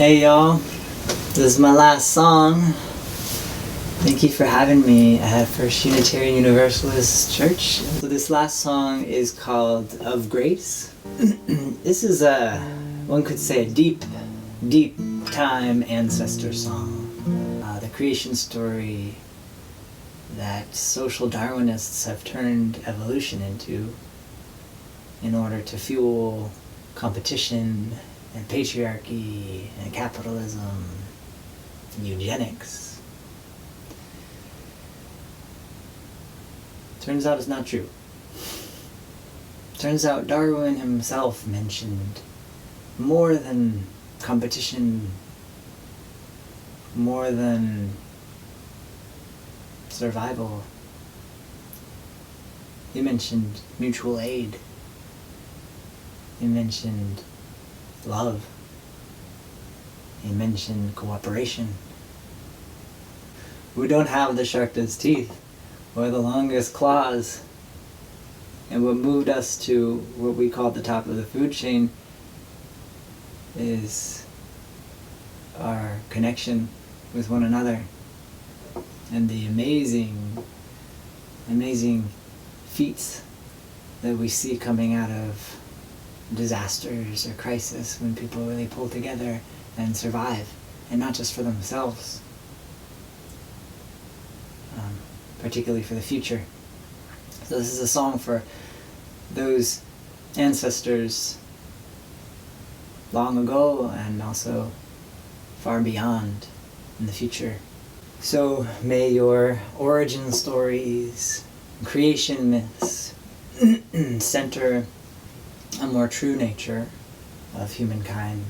Hey y'all, this is my last song. Thank you for having me at First Unitarian Universalist Church. So this last song is called Of Grace. This is one could say, a deep time ancestor song. The creation story that social Darwinists have turned evolution into in order to fuel competition and patriarchy and capitalism and eugenics. Turns out it's not true. Turns out Darwin himself mentioned more than competition, more than survival. He mentioned mutual aid. He mentioned love. He mentioned cooperation. We don't have the sharpest teeth or the longest claws. And what moved us to what we call the top of the food chain is our connection with one another and the amazing feats that we see coming out of disasters or crisis when people really pull together and survive, and not just for themselves, particularly for the future. So this is a song for those ancestors long ago and also far beyond in the future. So may your origin stories, creation myths center a more true nature of humankind.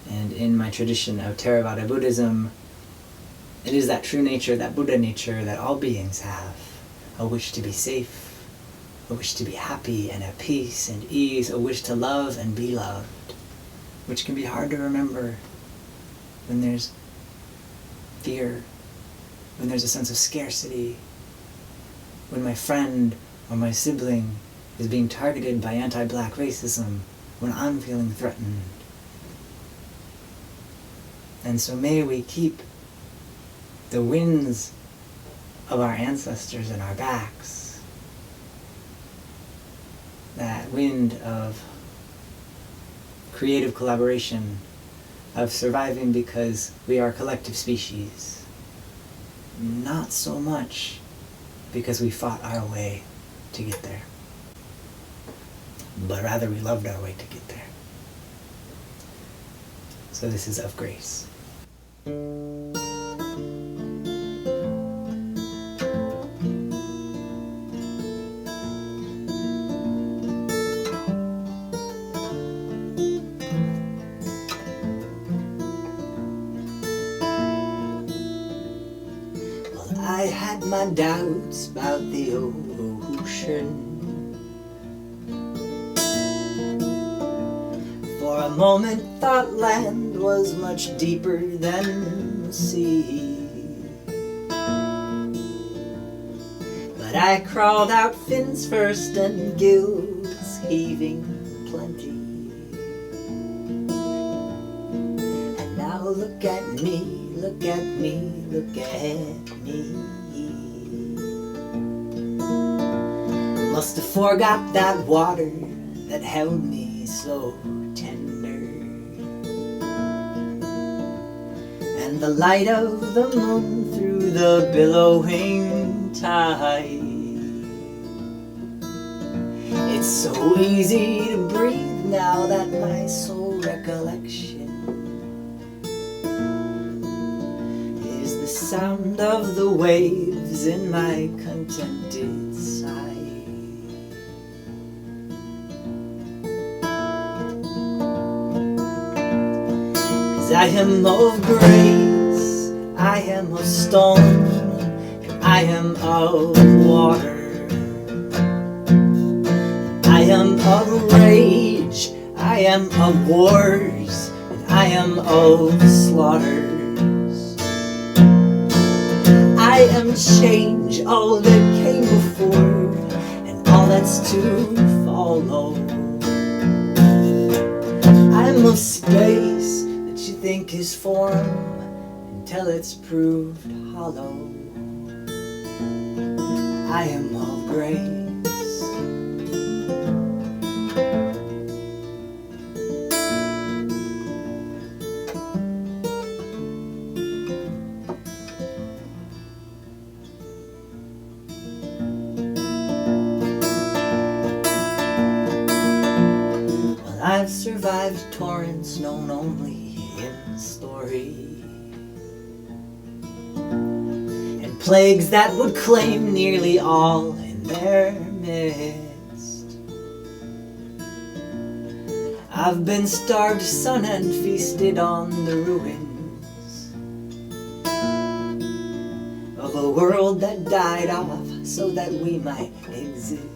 And in my tradition of Theravada Buddhism, it is that true nature, that Buddha nature that all beings have, a wish to be safe, a wish to be happy and at peace and ease, a wish to love and be loved, which can be hard to remember when there's fear, when there's a sense of scarcity, when my friend or my sibling is being targeted by anti-black racism, when I'm feeling threatened. And so may we keep the winds of our ancestors in our backs, that wind of creative collaboration, of surviving because we are a collective species, not so much because we fought our way to get there, but rather we loved our way to get there. So this is Of Grace. Well, I had my doubts about the ocean. For a moment thought land was much deeper than the sea. But I crawled out fins first and gills heaving plenty. And now look at me, look at me, look at me. Must have forgot that water that held me so tender, and the light of the moon through the billowing tide. It's so easy to breathe now that my sole recollection is the sound of the waves in my contented sigh. I am of grace, I am of stone, and I am of water. I am of rage, I am of wars, and I am of slaughters. I am change, all that came before, and all that's to follow. I'm of space that you think is form until it's proved hollow. I am of grace. Well, I've survived torrents known only in story, and plagues that would claim nearly all in their midst. I've been starved, sun, and feasted on the ruins of a world that died off so that we might exist.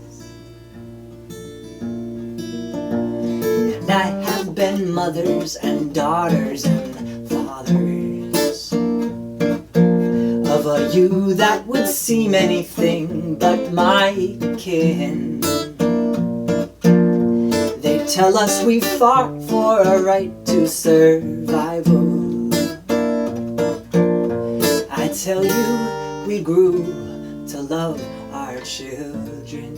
And I have been mothers and daughters and fathers of a you that would seem anything but my kin. They tell us we fought for a right to survival. I tell you, we grew to love our children.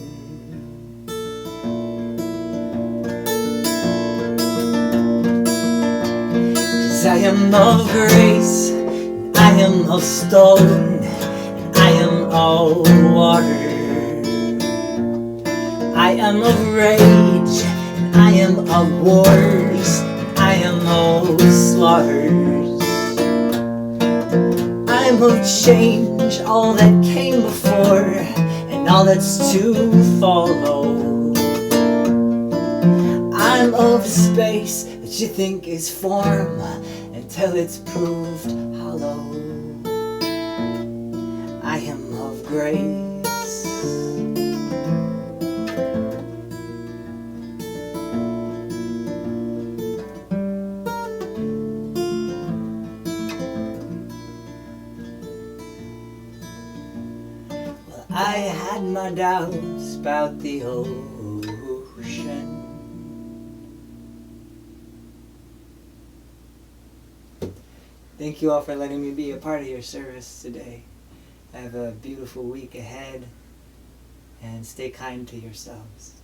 'Cause I am of grace, and I am of stone, and I am all water. I am of rage, and I am of wars, and I am of slaughters. I'm of change, all that came before, and all that's to follow. I'm of space that you think is form until it's proved hollow. I am of grace. Well, I had my doubts about the ocean. Thank you all for letting me be a part of your service today. Have a beautiful week ahead, and stay kind to yourselves.